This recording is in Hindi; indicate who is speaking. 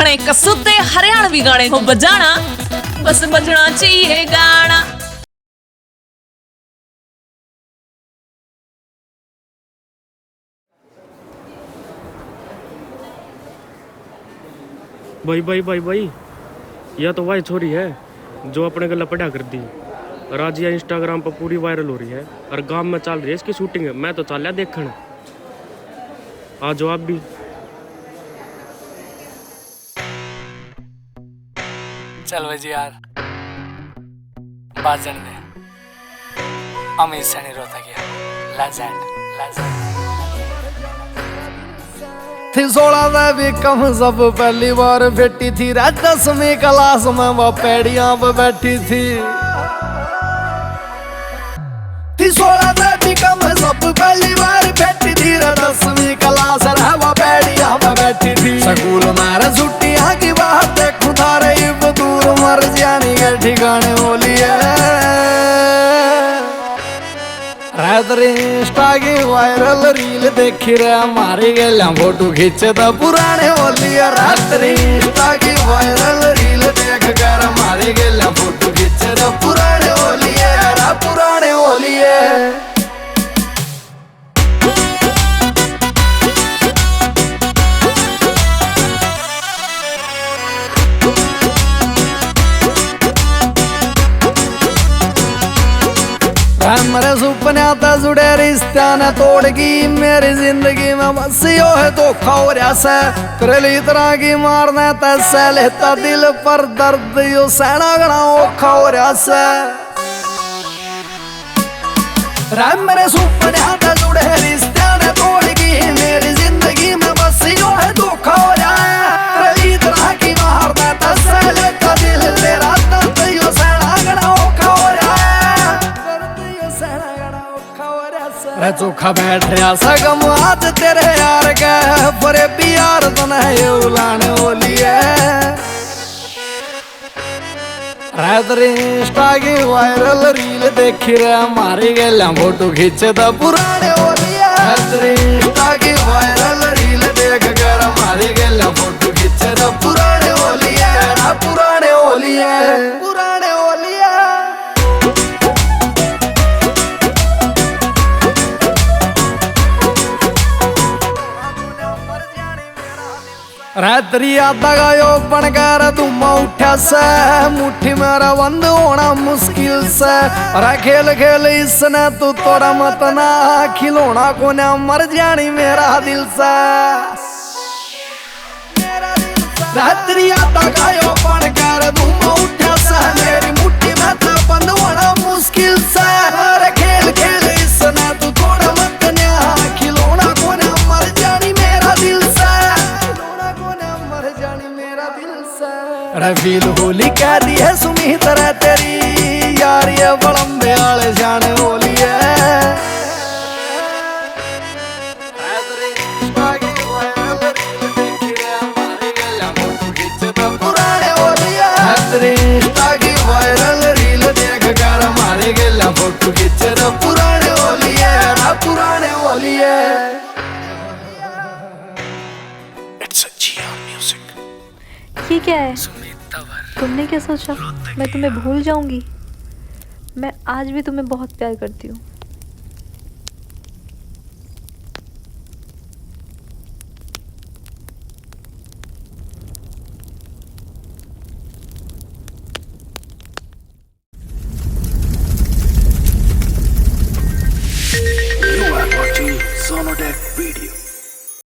Speaker 1: घने कसूते हरियाणवी गाने को बजाना, बस बजना चाहिए गाना।
Speaker 2: भाई भाई भाई भाई, यह तो वही छोरी है जो अपने गला पढ़ा कर दी और आज यह इंस्टाग्राम पर पूरी वायरल हो रही है और गांव में चल रही है इसकी शूटिंग है। मैं तो चल लिया देखने, आ जाओ आप भी।
Speaker 3: चल भाई यार, बात दे अमित सनी रोता गया लेजेंड लेजेंड
Speaker 4: थी 16 में भी कम सब पहली बार बेटी थी। 10वीं क्लास में वो पेड़ियां पे बैठी थी। 16 में भी कम सब पहली बार बेटी थी। 10वीं क्लास है वो पेड़ियां पे बैठी थी। स्कूल में छुट्टियां की बात देखूं थारे इब दूर मर जानी के ठिकाने बोली है। इंस्टा की वायरल रील देखी रे मारी गेला फोटो खींचे तो पुराने होली है। रात्रि इंस्टा की वायरल रील देख कर मारी गेला फोटो खींचे तो पुराने होली है, पुराने होली है। मेरे सुपने तो जुड़े रिश्ता ने तोड़गी मेरी जिंदगी में बस यो है धोखा हो रहा से। तेरे तरह की मारने तैसे लेता दिल पर दर्द यो सहना गना औखा हो रहा से। मेरे सुपने तो जुड़े रिश्ता ने तोड़गी मेरी जिंदगी में बस यो है धोखा हो रहा है। तेरे तरह की मारने तैसे लेता दिल तेरा दर्द यो सहना गना औखा हो रहा है। चोखा बैठ रहा सगम आज तेरे यार के परे भी यार तो नहीं उलाने होली है। इंस्टा की वायरल रील देखी रे मारी गेला फोटो खींचे तो पुराने होली है। इंस्टा की वायरल रील देख कर मारी गेला फोटो खींचे तो पुराने होली है, पुराने होली है, पुराने होली है। रात्रि आधा गायो बनकर तुम उठा से मुट्ठी मेरा बंद होना मुश्किल से। और खेल खेल इसने तू तोड़ा मत ना खिलौना को ना मर जानी मेरा दिल से। रात्रि आधा गायो बनकर तुम उठा से मेरी मुट्ठी में तो बंद होना मुश्किल से। और खेल खेल इसने तू तोड़ा मत ना खिलौना को ना मर जानी मेरा दिल से। फील होली कह दी है सुमी तरह तेरी यार ये बड़म्बे वाले जाने होली है। पुराने होली है। इंस्टा की वायरल रील देख कर मारे गेला फोटो खींचे तो पुराने होली है, पुराने होली है।
Speaker 5: ये क्या है? तुमने क्या सोचा मैं तुम्हें भूल जाऊंगी? मैं आज भी तुम्हें बहुत प्यार करती हूँ।
Speaker 6: You are watching Sonodec video.